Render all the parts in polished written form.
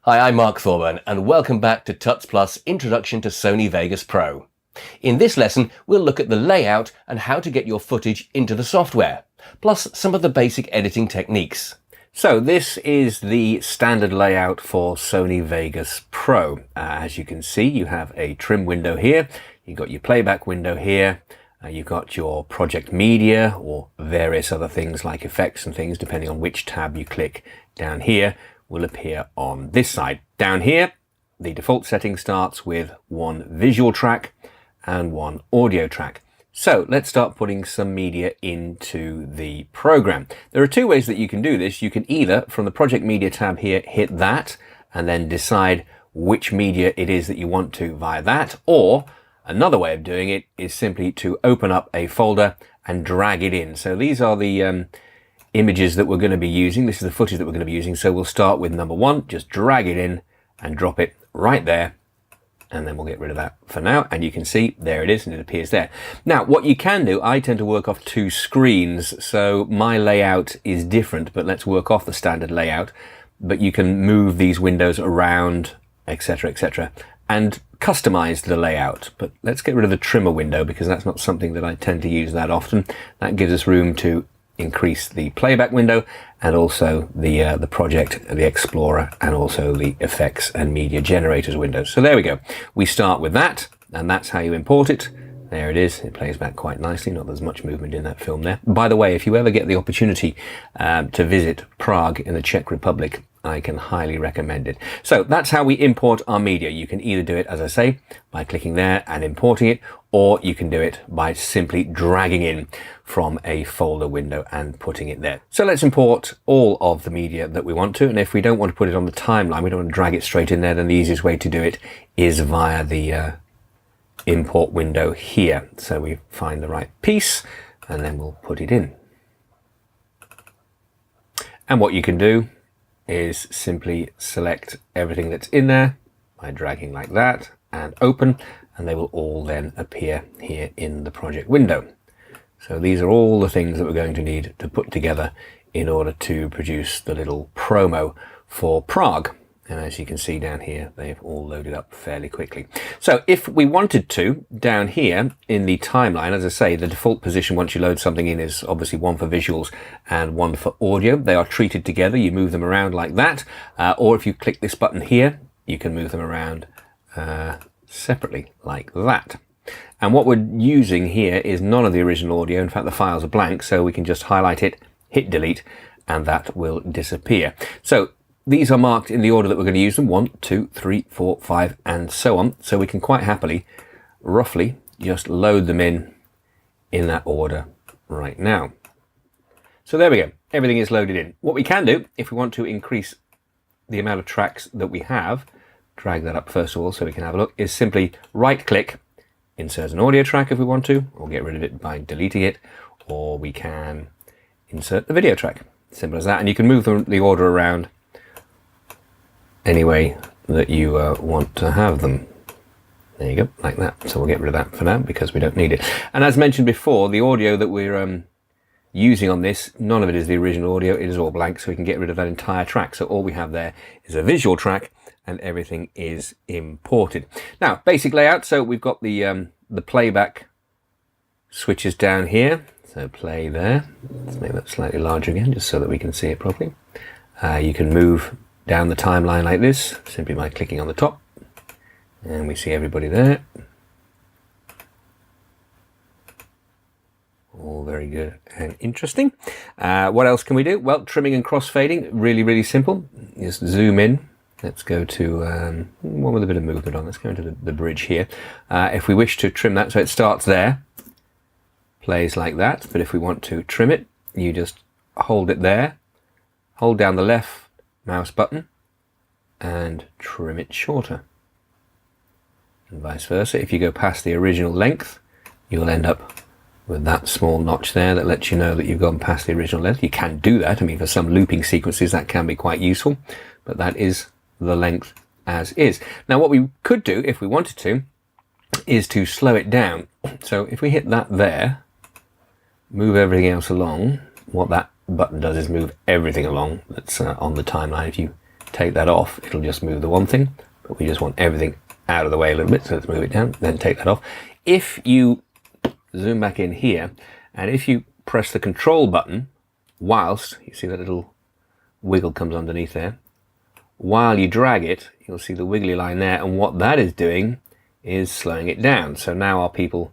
Hi, I'm Mark Thorburn and welcome back to Tuts Plus Introduction to Sony Vegas Pro. In this lesson, we'll look at the layout and how to get your footage into the software, plus some of the basic editing techniques. So this is the standard layout for Sony Vegas Pro. As you can see, you have a trim window here, you've got your playback window here, you've got your project media or various other things like effects and things, depending on which tab you click down here, will appear on this side. Down here, the default setting starts with one visual track and one audio track. So let's start putting some media into the program. There are two ways that you can do this. You can either, from the project media tab here, hit that and then decide which media it is that you want to via that, or another way of doing it is simply to open up a folder and drag it in. So these are the images that we're going to be using. This is the footage that we're going to be using. So we'll start with number one, just drag it in and drop it right there. And then we'll get rid of that for now. And you can see there it is and it appears there. Now, what you can do, I tend to work off two screens. So my layout is different, but let's work off the standard layout. But you can move these windows around, etc., and customize the layout. But let's get rid of the trimmer window because that's not something that I tend to use that often. That gives us room to increase the playback window and also the project, the explorer, and also the effects and media generators windows. So there we go. We start with that, and that's how you import it. There it is. It plays back quite nicely. Not there's much movement in that film there. By the way, if you ever get the opportunity to visit Prague in the Czech Republic, I can highly recommend it. So that's how we import our media. You can either do it, as I say, by clicking there and importing it, or you can do it by simply dragging in from a folder window and putting it there. So let's import all of the media that we want to. And if we don't want to put it on the timeline, we don't want to drag it straight in there, then the easiest way to do it is via the import window here. So we find the right piece and then we'll put it in. And what you can do is simply select everything that's in there by dragging like that and open, and they will all then appear here in the project window. So these are all the things that we're going to need to put together in order to produce the little promo for Prague. And as you can see down here, they've all loaded up fairly quickly. So if we wanted to, down here in the timeline, as I say, the default position once you load something in is obviously one for visuals and one for audio. They are treated together. You move them around like that. Or if you click this button here, you can move them around separately like that. And what we're using here is none of the original audio. In fact, the files are blank, so we can just highlight it, hit delete, and that will disappear. So these are marked in the order that we're going to use them, 1, 2, 3, 4, 5, and so on. So we can quite happily, roughly, just load them in that order right now. So there we go. Everything is loaded in. What we can do, if we want to increase the amount of tracks that we have, drag that up first of all so we can have a look, is simply right-click, insert an audio track if we want to, or get rid of it by deleting it, or we can insert the video track. Simple as that. And you can move the order around any way that you want to have them. There you go, like that. So we'll get rid of that for now because we don't need it. And as mentioned before, the audio that we're using on this, none of it is the original audio. It is all blank, so we can get rid of that entire track. So all we have there is a visual track and everything is imported. Now, basic layout. So we've got the playback switches down here. So play there. Let's make that slightly larger again, just so that we can see it properly. You can move down the timeline like this, simply by clicking on the top. And we see everybody there. All very good and interesting. What else can we do? Well, trimming and crossfading, really simple. Just zoom in. Let's go to one with a bit of movement on. Let's go into the bridge here. If we wish to trim that, so it starts there, plays like that. But if we want to trim it, you just hold it there, hold down the left mouse button and trim it shorter, and vice versa. If you go past the original length, you'll end up with that small notch there that lets you know that you've gone past the original length. You can do that. I mean, for some looping sequences that can be quite useful, but that is the length as is. Now what we could do if we wanted to is to slow it down. So if we hit that there, move everything else along, what that button does is move everything along that's on the timeline. If you take that off, it'll just move the one thing, but we just want everything out of the way a little bit, so let's move it down, then take that off. If you zoom back in here, and if you press the control button whilst, you see that little wiggle comes underneath there, while you drag it, you'll see the wiggly line there, and what that is doing is slowing it down. So now our people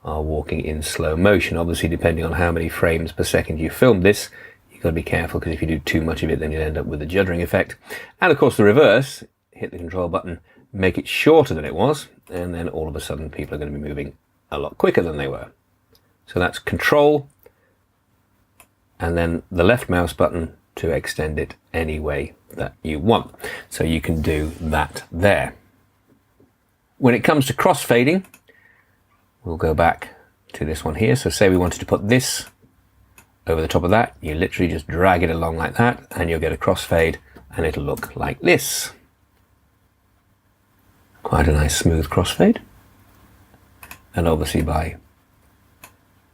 are walking in slow motion. Obviously, depending on how many frames per second you film this, you've got to be careful, because if you do too much of it, then you'll end up with a juddering effect. And of course, the reverse, hit the control button, make it shorter than it was, and then all of a sudden people are going to be moving a lot quicker than they were. So that's control, and then the left mouse button to extend it any way that you want. So you can do that there. When it comes to crossfading, we'll go back to this one here. So say we wanted to put this over the top of that, you literally just drag it along like that, and you'll get a crossfade, and it'll look like this. Quite a nice smooth crossfade. And obviously by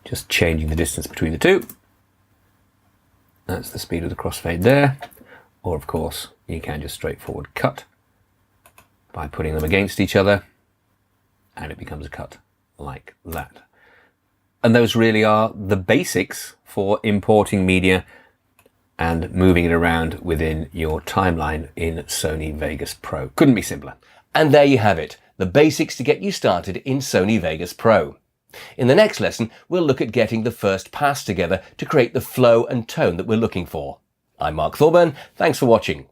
just changing the distance between the two, that's the speed of the crossfade there. Or of course, you can just straightforward cut by putting them against each other, and it becomes a cut like that. And those really are the basics for importing media and moving it around within your timeline in Sony Vegas Pro. Couldn't be simpler. And there you have it, the basics to get you started in Sony Vegas Pro. In the next lesson, we'll look at getting the first pass together to create the flow and tone that we're looking for. I'm Mark Thorburn, thanks for watching.